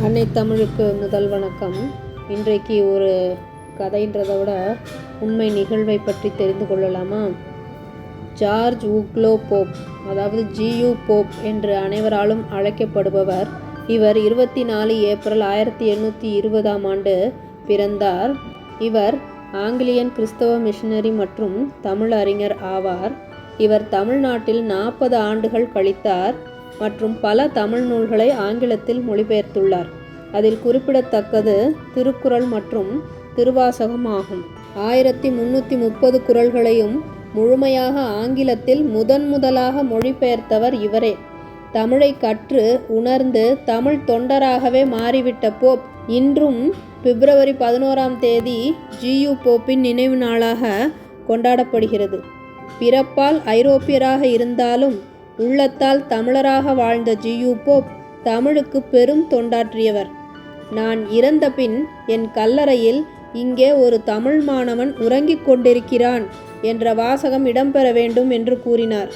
அன்னை தமிழுக்கு முதல் வணக்கம். இன்றைக்கு ஒரு கதைன்றதை விட உண்மை நிகழ்வை பற்றி தெரிந்து கொள்ளலாமா? ஜார்ஜ் ஊக்லோ போப், அதாவது ஜியு போப் என்று அனைவராலும் அழைக்கப்படுபவர். இவர் 24 ஏப்ரல் 1820 பிறந்தார். இவர் ஆங்கிலியன் கிறிஸ்தவ மிஷனரி மற்றும் தமிழ் அறிஞர் ஆவார். இவர் தமிழ்நாட்டில் 40 ஆண்டுகள் கழித்தார் மற்றும் பல தமிழ் நூல்களை ஆங்கிலத்தில் மொழிபெயர்த்துள்ளார். அதில் குறிப்பிடத்தக்கது திருக்குறள் மற்றும் திருவாசகம் ஆகும். 1330 குறள்களையும் முழுமையாக ஆங்கிலத்தில் முதலாக மொழிபெயர்த்தவர் இவரே. தமிழை கற்று உணர்ந்து தமிழ் தொண்டராகவே மாறிவிட்ட போப் இன்றும் பிப்ரவரி 11 ஜியு போப்பின் நினைவு நாளாக கொண்டாடப்படுகிறது. பிறப்பால் ஐரோப்பியராக இருந்தாலும் உள்ளத்தால் தமிழராக வாழ்ந்த ஜியு போப் தமிழுக்கு பெரும் தொண்டாற்றியவர். நான் இறந்த பின் என் கல்லறையில் இங்கே ஒரு தமிழ் மாணவன் உறங்கிக் கொண்டிருக்கிறான் என்ற வாசகம் இடம்பெற வேண்டும் என்று கூறினார்.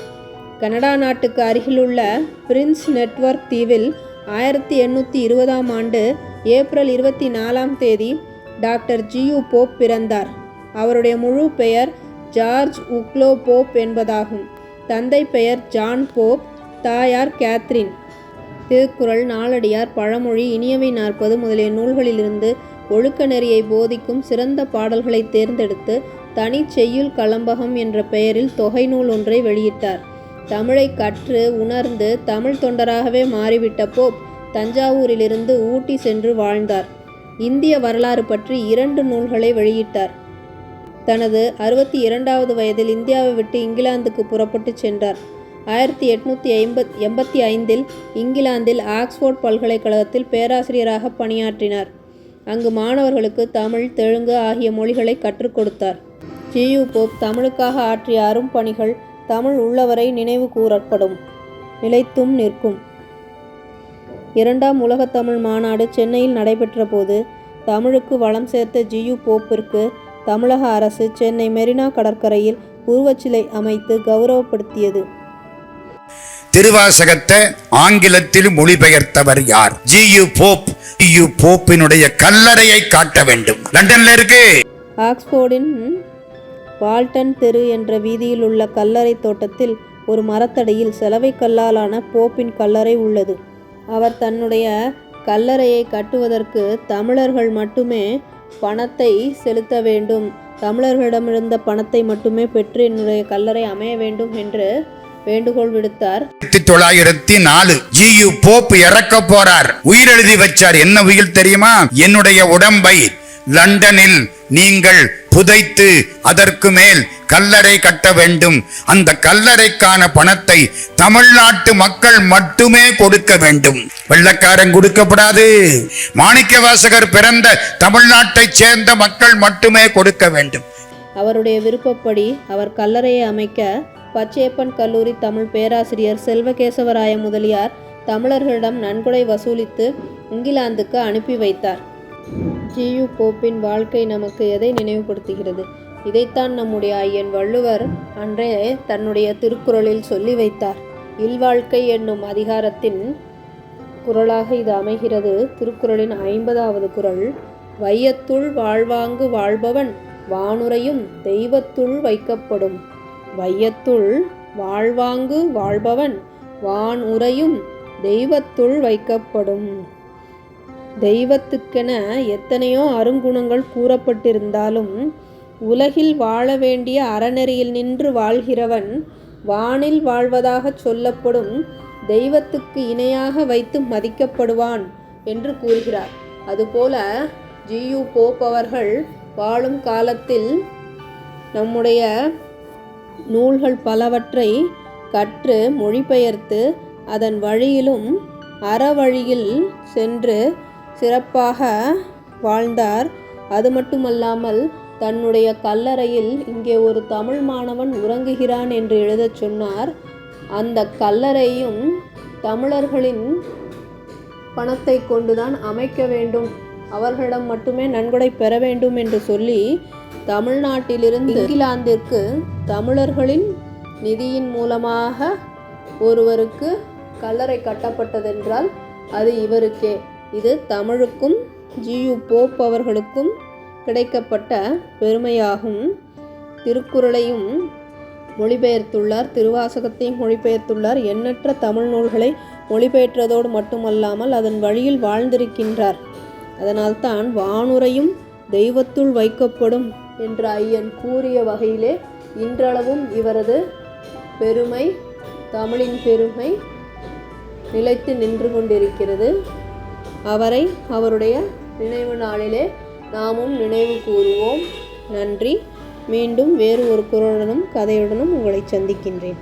கனடா நாட்டுக்கு அருகிலுள்ள பிரின்ஸ் நெட்வொர்க் தீவில் 1820 ஏப்ரல் 24 டாக்டர் ஜியு போப் பிறந்தார். அவருடைய முழு பெயர் ஜார்ஜ் ஊக்லோ போப் என்பதாகும். தந்தை பெயர் ஜான் போப், தாயார் கேத்ரின். திருக்குறள், நாலடியார், பழமொழி, இனியவை 40 முதலிய நூல்களிலிருந்து ஒழுக்க நெறியை போதிக்கும் சிறந்த பாடல்களை தேர்ந்தெடுத்து தனி செய்யுள் கலம்பகம் என்ற பெயரில் தொகை நூல் ஒன்றை வெளியிட்டார். தமிழை கற்று உணர்ந்து தமிழ் தொண்டராகவே மாறிவிட்ட போப் தஞ்சாவூரிலிருந்து ஊட்டி சென்று வாழ்ந்தார். இந்திய வரலாறு பற்றி 2 நூல்களை வெளியிட்டார். தனது 62வது வயதில் இந்தியாவை விட்டு இங்கிலாந்துக்கு புறப்பட்டு சென்றார். 1885 இங்கிலாந்தில் ஆக்ஸ்போர்ட் பல்கலைக்கழகத்தில் பேராசிரியராக பணியாற்றினார். அங்கு மாணவர்களுக்கு தமிழ், தெலுங்கு ஆகிய மொழிகளை கற்றுக் கொடுத்தார். ஜியு போப் தமிழுக்காக ஆற்றிய அரும் பணிகள் தமிழ் உள்ளவரை நினைவு கூறப்படும், நிலைத்தும் நிற்கும். 2ஆம் உலகத் தமிழ் மாநாடு சென்னையில் நடைபெற்ற போது தமிழுக்கு வளம் சேர்த்த ஜியு போப்பிற்கு தமிழக அரசு சென்னை மெரினா கடற்கரையில் உருவச்சிலை அமைத்து கௌரவப்படுத்தியது. திருவாசகத்தை ஆங்கிலத்தில் மொழிபெயர்த்தவர் யார்? G U Pope. ஜியு போப்பினுடைய கல்லறையை காட்ட வேண்டும். லண்டன்ல இருக்கு. ஆக்ஸ்போர்டின் வால்டன் தெரு என்ற வீதியில் உள்ள கல்லறை தோட்டத்தில் ஒரு மரத்தடியில் செலவை கல்லாலான போப்பின் கல்லறை உள்ளது. அவர் தன்னுடைய கல்லறையை கட்டுவதற்கு தமிழர்கள் மட்டுமே பணத்தை செலுத்த வேண்டும், தமிழர்களிடமிருந்த பணத்தை மட்டுமே பெற்று என்னுடைய கல்லறை அமைய வேண்டும் என்று வேண்டுகோள் விடுத்தார். 1904 ஜியு போப் இறக்க போறார். உயிரெழுதி வச்சார். என்ன உயிர் தெரியுமா? என்னுடைய உடம்பை லண்டனில் நீங்கள் புதைத்து அதற்கு மேல் கல்லறை கட்ட வேண்டும். அந்த கல்லறைக்கான பணத்தை தமிழ்நாட்டு மக்கள் மட்டுமே கொடுக்க வேண்டும், வெள்ளக்காரன் கொடுக்கப்படாது. மாணிக்கவாசகர் பிறந்த தமிழ்நாட்டை சேர்ந்த மக்கள் மட்டுமே கொடுக்க வேண்டும். அவருடைய விருப்பப்படி அவர் கல்லறையை அமைக்க பச்சையப்பன் கல்லூரி தமிழ் பேராசிரியர் செல்வகேசவராய முதலியார் தமிழர்களிடம் நன்கொடை வசூலித்து இங்கிலாந்துக்கு அனுப்பி வைத்தார். ஜியு போப்பின் வாழ்க்கை நமக்கு எதை நினைவுபடுத்துகிறது? இதைத்தான் நம்முடைய ஐயன் வள்ளுவர் அன்றே தன்னுடைய திருக்குறளில் சொல்லி வைத்தார். இல்வாழ்க்கை என்னும் அதிகாரத்தின் குறளாக இது அமைகிறது. திருக்குறளின் 50வது குறள், வையத்துள் வாழ்வாங்கு வாழ்பவன் வானுரையும் தெய்வத்துள் வைக்கப்படும். வையத்துள் வாழ்வாங்கு வாழ்பவன் வானுரையும் தெய்வத்துள் வைக்கப்படும். தெய்வத்துக்கென எத்தனையோ அருங்குணங்கள் கூறப்பட்டிருந்தாலும் உலகில் வாழ வேண்டிய அறநெறியில் நின்று வாழ்கிறவன் வானில் வாழ்வதாக சொல்லப்படும் தெய்வத்துக்கு இணையாக வைத்து மதிக்கப்படுவான் என்று கூறுகிறார். அதுபோல ஜியு போப் அவர்கள் வாழும் காலத்தில் நம்முடைய நூல்கள் பலவற்றை கற்று மொழிபெயர்த்து அதன் வழியிலும் அறவழியில் சென்று சிறப்பாக வாழ்ந்தார். அது மட்டுமல்லாமல் தன்னுடைய கல்லறையில் இங்கே ஒரு தமிழ் மாணவன் உறங்குகிறான் என்று எழுதச் சொன்னார். அந்த கல்லறையும் தமிழர்களின் பணத்தை கொண்டுதான் அமைக்க வேண்டும், அவர்களிடம் மட்டுமே நன்கொடை பெற வேண்டும் என்று சொல்லி தமிழ்நாட்டிலிருந்து இங்கிலாந்திற்கு தமிழர்களின் நிதியின் மூலமாக ஒருவருக்கு கல்லறை கட்டப்பட்டதென்றால் அது இவருக்கே. இது தமிழுக்கும் ஜியு போப் அவர்களுக்கும் கிடைக்கப்பட்ட பெருமையாகும். திருக்குறளையும் மொழிபெயர்த்துள்ளார், திருவாசகத்தையும் மொழிபெயர்த்துள்ளார். எண்ணற்ற தமிழ் நூல்களை மொழிபெயர்த்ததோடு மட்டுமல்லாமல் அதன் வழியில் வாழ்ந்திருக்கின்றார். அதனால்தான் வானுரையும் தெய்வத்துள் வைக்கப்படும் என்ற ஐயன் கூறிய வகையிலே இன்றளவும் இவரது பெருமை, தமிழின் பெருமை நிலைத்து நின்று கொண்டிருக்கிறது. அவரை அவருடைய நினைவு நாளிலே நாமும் நினைவு கூறுவோம். நன்றி. மீண்டும் வேறு ஒரு குறளுடனும் கதையுடனும் உங்களை சந்திக்கின்றேன்.